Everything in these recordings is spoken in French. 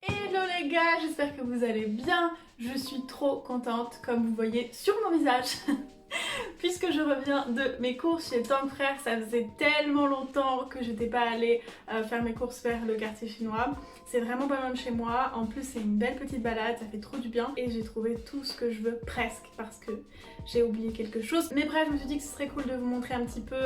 Hello les gars, j'espère que vous allez bien. Je suis trop contente, comme vous voyez sur mon visage, puisque je reviens de mes courses chez Tang Frères. Ça faisait tellement longtemps que j'étais pas allée faire mes courses vers le quartier chinois. C'est vraiment pas loin de chez moi, en plus c'est une belle petite balade, ça fait trop du bien. Et j'ai trouvé tout ce que je veux, presque, parce que j'ai oublié quelque chose. Mais bref, je me suis dit que ce serait cool de vous montrer un petit peu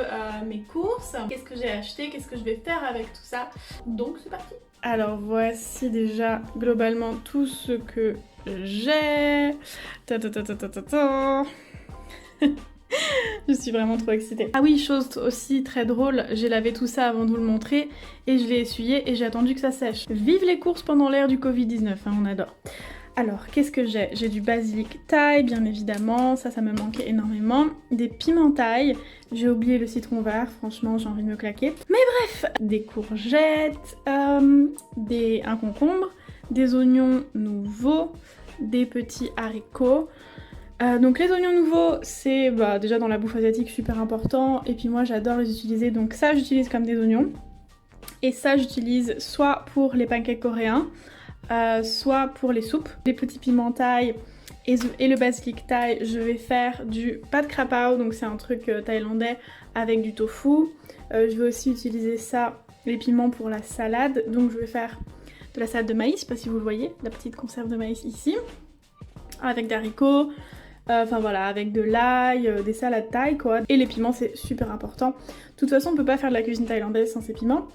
mes courses. Qu'est-ce que j'ai acheté, qu'est-ce que je vais faire avec tout ça. Donc c'est parti. Alors voici déjà globalement tout ce que j'ai. Je suis vraiment trop excitée. Ah oui, chose aussi très drôle, j'ai lavé tout ça avant de vous le montrer et je l'ai essuyé et j'ai attendu que ça sèche. Vive les courses pendant l'ère du Covid-19, hein, on adore. Alors, qu'est-ce que j'ai? J'ai du basilic thaï, bien évidemment, ça me manquait énormément. Des piments thaï, j'ai oublié le citron vert, franchement j'ai envie de me claquer. Mais bref, des courgettes, un concombre, des oignons nouveaux, des petits haricots. Donc les oignons nouveaux, c'est déjà dans la bouffe asiatique super important, et puis moi j'adore les utiliser, donc ça j'utilise comme des oignons. Et ça j'utilise soit pour les pancakes coréens, soit pour les soupes. Les petits piments thaï et le basilic thaï, je vais faire du pad krapao, donc c'est un truc thaïlandais avec du tofu. Je vais aussi utiliser ça, les piments pour la salade, donc je vais faire de la salade de maïs, je sais pas si vous le voyez, la petite conserve de maïs ici, avec des haricots, enfin voilà, avec de l'ail, des salades thaï quoi. Et les piments c'est super important. De toute façon on peut pas faire de la cuisine thaïlandaise sans ces piments.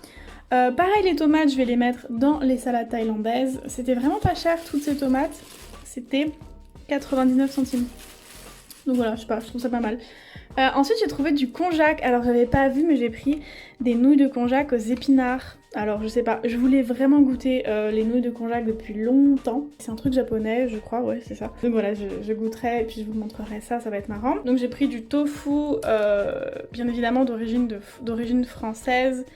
Pareil les tomates, je vais les mettre dans les salades thaïlandaises. C'était vraiment pas cher toutes ces tomates. C'était 99 centimes. Donc voilà, je sais pas, je trouve ça pas mal. Ensuite j'ai trouvé du konjac. Alors j'avais pas vu mais j'ai pris des nouilles de konjac aux épinards. Alors je sais pas, je voulais vraiment goûter les nouilles de konjac depuis longtemps. C'est un truc japonais je crois, ouais c'est ça. Donc voilà, je goûterai et puis je vous montrerai ça, ça va être marrant. Donc j'ai pris du tofu, bien évidemment d'origine française,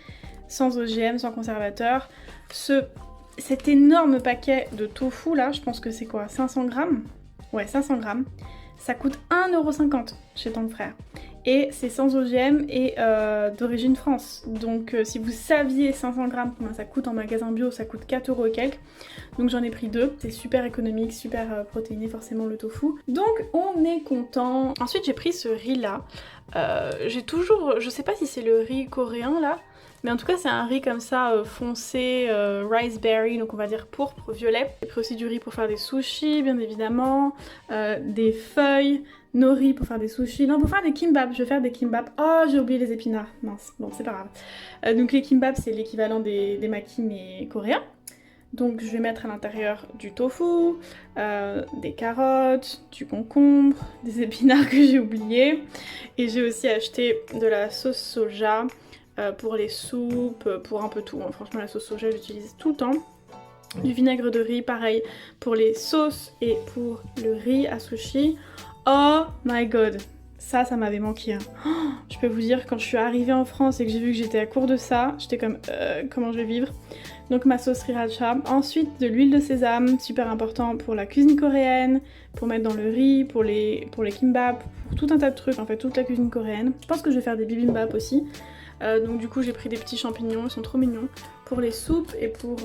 sans OGM, sans conservateur. Cet énorme paquet de tofu là, je pense que c'est quoi, 500 grammes? Ouais, 500 grammes. Ça coûte 1,50€ chez Tang Frères. Et c'est sans OGM et d'origine France. Donc si vous saviez 500 grammes combien ça coûte en magasin bio, ça coûte 4€ et quelques. Donc j'en ai pris 2. C'est super économique, super protéiné forcément le tofu. Donc on est content. Ensuite j'ai pris ce riz là. J'ai toujours, je sais pas si c'est le riz coréen là, mais en tout cas c'est un riz comme ça foncé, rice berry, donc on va dire pourpre, violet. J'ai pris aussi du riz pour faire des sushis bien évidemment, des feuilles, nori pour faire des sushis, non pour faire des kimbap, je vais faire des kimbap. Oh j'ai oublié les épinards, mince, bon c'est pas grave. Donc les kimbap c'est l'équivalent des makis mais coréens. Donc je vais mettre à l'intérieur du tofu, des carottes, du concombre, des épinards que j'ai oubliés. Et j'ai aussi acheté de la sauce soja pour les soupes, pour un peu tout. Hein. Franchement la sauce soja j'utilise tout le temps. Du vinaigre de riz, pareil pour les sauces et pour le riz à sushi. Oh my god, ça m'avait manqué. Hein. Oh, je peux vous dire, quand je suis arrivée en France et que j'ai vu que j'étais à court de ça, j'étais comme comment je vais vivre. Donc ma sauce sriracha. Ensuite de l'huile de sésame, super important pour la cuisine coréenne, pour mettre dans le riz, pour les kimbap, pour tout un tas de trucs, en fait toute la cuisine coréenne. Je pense que je vais faire des bibimbap aussi. Donc du coup j'ai pris des petits champignons, ils sont trop mignons, pour les soupes et pour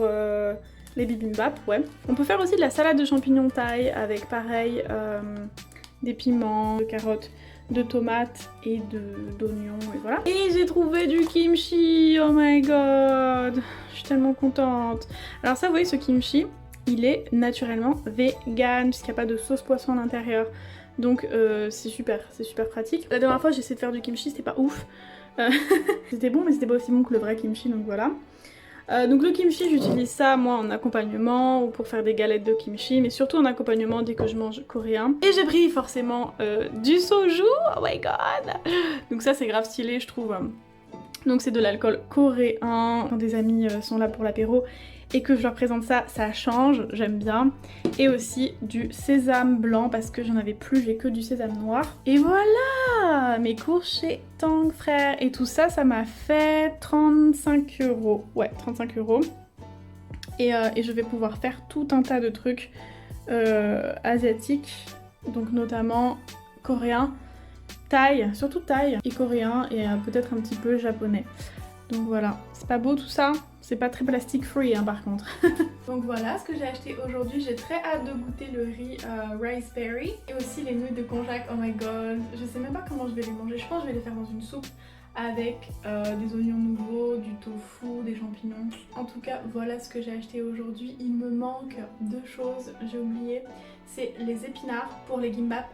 les bibimbap, ouais. On peut faire aussi de la salade de champignons thaï avec pareil des piments, de carottes, de tomates et d'oignons et voilà. Et j'ai trouvé du kimchi, oh my god, je suis tellement contente. Alors ça vous voyez ce kimchi, il est naturellement vegan puisqu'il n'y a pas de sauce poisson à l'intérieur. Donc c'est super pratique. La dernière fois j'ai essayé de faire du kimchi, c'était pas ouf. C'était bon mais c'était pas aussi bon que le vrai kimchi donc voilà. Donc le kimchi j'utilise ça moi en accompagnement ou pour faire des galettes de kimchi mais surtout en accompagnement dès que je mange coréen. Et j'ai pris forcément du soju, oh my god. Donc ça c'est grave stylé je trouve. Donc c'est de l'alcool coréen, quand des amis sont là pour l'apéro et que je leur présente ça, ça change, j'aime bien. Et aussi du sésame blanc parce que j'en avais plus, j'ai que du sésame noir. Et voilà mes courses chez Tang Frères. Et tout ça, ça m'a fait 35€. Ouais, 35€. Et je vais pouvoir faire tout un tas de trucs asiatiques donc notamment coréen, thaï, surtout thaï, et coréen, et peut-être un petit peu japonais. Donc voilà, c'est pas beau tout ça? C'est pas très plastic free hein, par contre. Donc voilà ce que j'ai acheté aujourd'hui, j'ai très hâte de goûter le riz riceberry et aussi les nouilles de konjac, oh my god, je sais même pas comment je vais les manger, je pense que je vais les faire dans une soupe avec des oignons nouveaux, du tofu, des champignons. En tout cas voilà ce que j'ai acheté aujourd'hui, il me manque deux choses, j'ai oublié, c'est les épinards pour les gimbap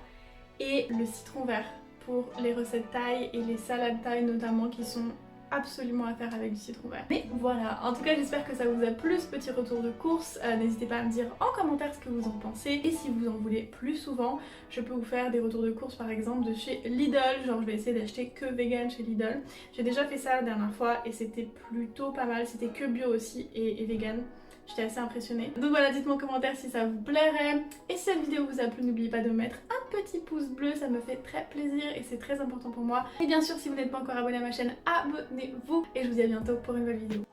et le citron vert pour les recettes thaï et les salades thaï notamment qui sont absolument à faire avec du citron vert. Mais voilà, en tout cas j'espère que ça vous a plu ce petit retour de course. N'hésitez pas à me dire en commentaire ce que vous en pensez et si vous en voulez plus souvent, je peux vous faire des retours de course par exemple de chez Lidl, genre je vais essayer d'acheter que vegan chez Lidl. J'ai déjà fait ça la dernière fois et c'était plutôt pas mal, c'était que bio aussi et vegan. J'étais assez impressionnée. Donc voilà, dites-moi en commentaire si ça vous plairait. Et si cette vidéo vous a plu, n'oubliez pas de mettre un petit pouce bleu, ça me fait très plaisir et c'est très important pour moi. Et bien sûr, si vous n'êtes pas encore abonné à ma chaîne, abonnez-vous. Et je vous dis à bientôt pour une nouvelle vidéo.